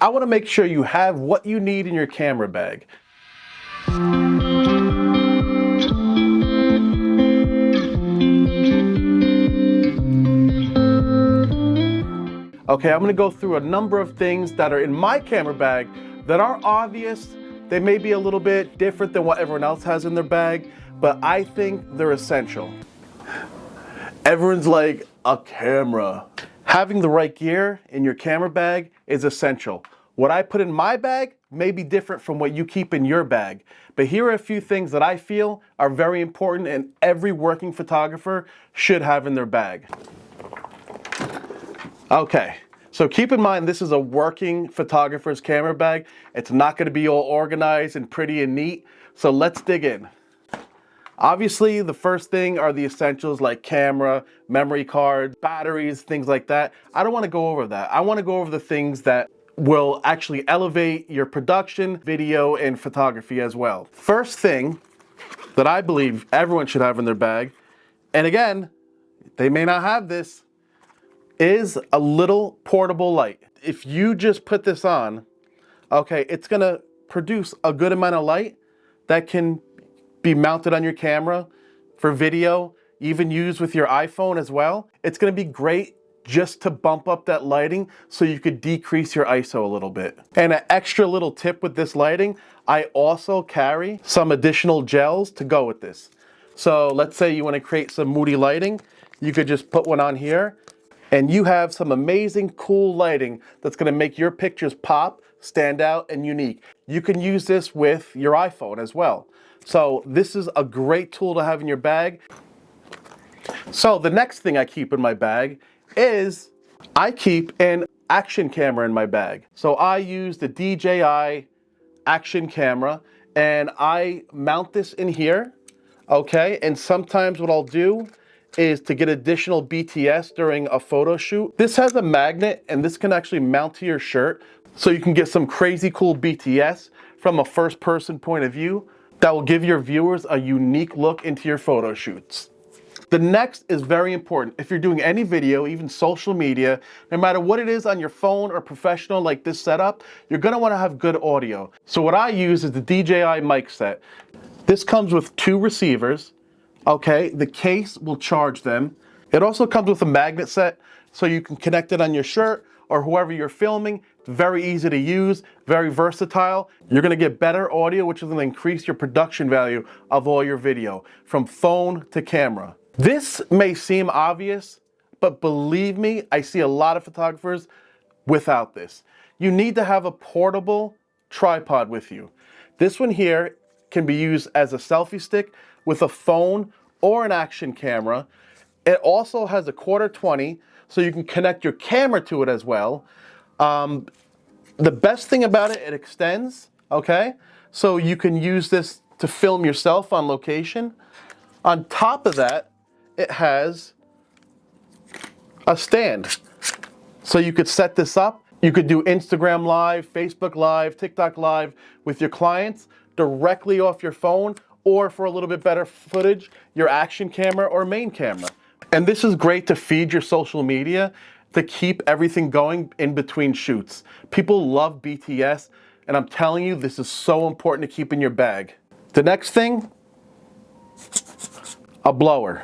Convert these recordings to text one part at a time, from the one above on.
I want to make sure you have what you need in your camera bag. Okay, I'm gonna go through a number of things that are in my camera bag that are obvious. They may be a little bit different than what everyone else has in their bag, but I think they're essential. Everyone's like, a camera. Having the right gear in your camera bag is essential. What I put in my bag may be different from what you keep in your bag, but here are a few things that I feel are very important and every working photographer should have in their bag. Okay, so keep in mind this is a working photographer's camera bag. It's not going to be all organized and pretty and neat, so let's dig in. Obviously, the first thing are the essentials like camera, memory card, batteries, things like that. I don't want to go over that. I want to go over the things that will actually elevate your production, video, and photography as well. First thing that I believe everyone should have in their bag, and again, they may not have this, is a little portable light. If you just put this on, okay, it's gonna produce a good amount of light that can be mounted on your camera for video, even used with your iPhone as well. It's gonna be great just to bump up that lighting so you could decrease your ISO a little bit. And an extra little tip with this lighting, I also carry some additional gels to go with this. So let's say you wanna create some moody lighting, you could just put one on here and you have some amazing cool lighting that's gonna make your pictures pop, stand out, and unique. You can use this with your iPhone as well. So this is a great tool to have in your bag. So the next thing I keep in my bag is I keep an action camera in my bag. So I use the DJI action camera and I mount this in here, okay? And sometimes what I'll do is to get additional BTS during a photo shoot. This has a magnet and this can actually mount to your shirt so you can get some crazy cool BTS from a first person point of view that will give your viewers a unique look into your photo shoots. The next is very important. If you're doing any video, even social media, no matter what it is on your phone or professional like this setup, you're gonna wanna have good audio. So what I use is the DJI mic set. This comes with 2 receivers. Okay, the case will charge them. It also comes with a magnet set so you can connect it on your shirt or whoever you're filming. It's very easy to use, very versatile. You're gonna get better audio, which is gonna increase your production value of all your video, from phone to camera. This may seem obvious, but believe me, I see a lot of photographers without this. You need to have a portable tripod with you. This one here can be used as a selfie stick with a phone or an action camera. It also has a 1/4-20, so you can connect your camera to it as well. The best thing about it, it extends, okay? So you can use this to film yourself on location. On top of that, it has a stand. So you could set this up. You could do Instagram Live, Facebook Live, TikTok Live with your clients directly off your phone, or for a little bit better footage, your action camera or main camera. And this is great to feed your social media, to keep everything going in between shoots. People love BTS, and I'm telling you, this is so important to keep in your bag. The next thing, a blower.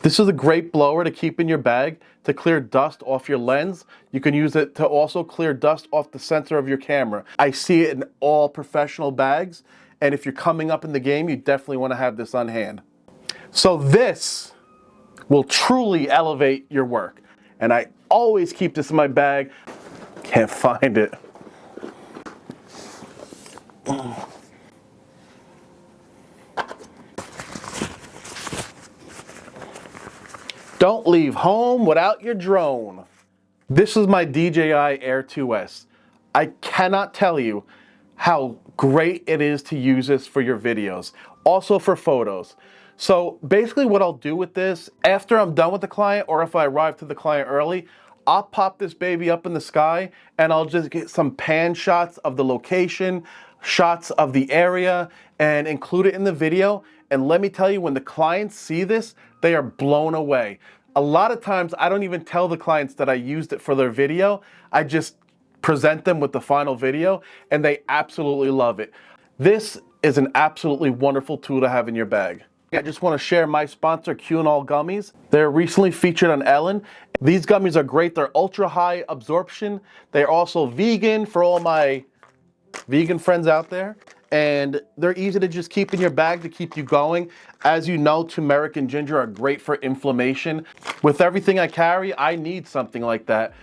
This is a great blower to keep in your bag to clear dust off your lens. You can use it to also clear dust off the sensor of your camera. I see it in all professional bags, and if you're coming up in the game, you definitely want to have this on hand. So this will truly elevate your work. And I always keep this in my bag. Can't find it. Don't leave home without your drone. This is my DJI Air 2S. I cannot tell you how great it is to use this for your videos, also for photos. So basically what I'll do with this, after I'm done with the client or if I arrive to the client early, I'll pop this baby up in the sky and I'll just get some pan shots of the location, shots of the area, and include it in the video. And let me tell you, when the clients see this, they are blown away. A lot of times I don't even tell the clients that I used it for their video. I just present them with the final video, and they absolutely love it. This is an absolutely wonderful tool to have in your bag. I just want to share my sponsor, Cunol Gummies. They're recently featured on Ellen. These gummies are great. They're ultra high absorption. They're also vegan for all my vegan friends out there. And they're easy to just keep in your bag to keep you going. As you know, turmeric and ginger are great for inflammation. With everything I carry, I need something like that.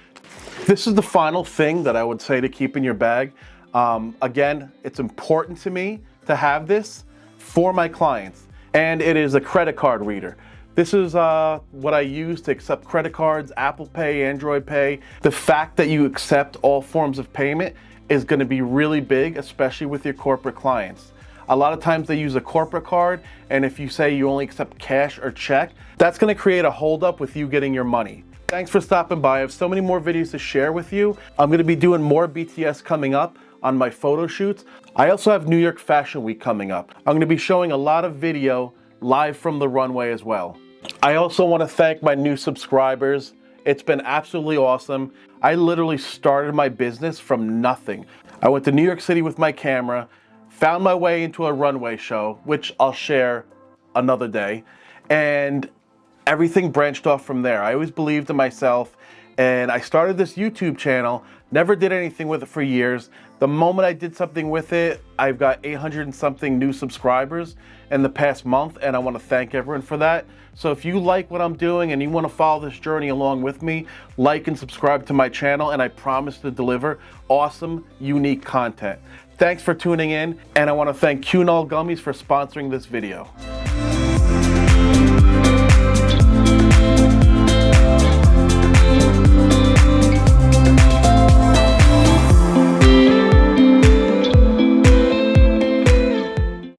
This is the final thing that I would say to keep in your bag. Again, it's important to me to have this for my clients. And it is a credit card reader. This is what I use to accept credit cards, Apple Pay, Android Pay. The fact that you accept all forms of payment is going to be really big, especially with your corporate clients. A lot of times they use a corporate card, and if you say you only accept cash or check, that's going to create a holdup with you getting your money. Thanks for stopping by. I have so many more videos to share with you. I'm going to be doing more BTS coming up on my photo shoots. I also have New York Fashion Week coming up. I'm going to be showing a lot of video live from the runway as well. I also want to thank my new subscribers. It's been absolutely awesome. I literally started my business from nothing. I went to New York City with my camera, found my way into a runway show, which I'll share another day, and everything branched off from there. I always believed in myself, and I started this YouTube channel, never did anything with it for years. The moment I did something with it, I've got 800 and something new subscribers in the past month, and I want to thank everyone for that. So if you like what I'm doing and you want to follow this journey along with me, like and subscribe to my channel, and I promise to deliver awesome, unique content. Thanks for tuning in, and I want to thank Cunol Gummies for sponsoring this video.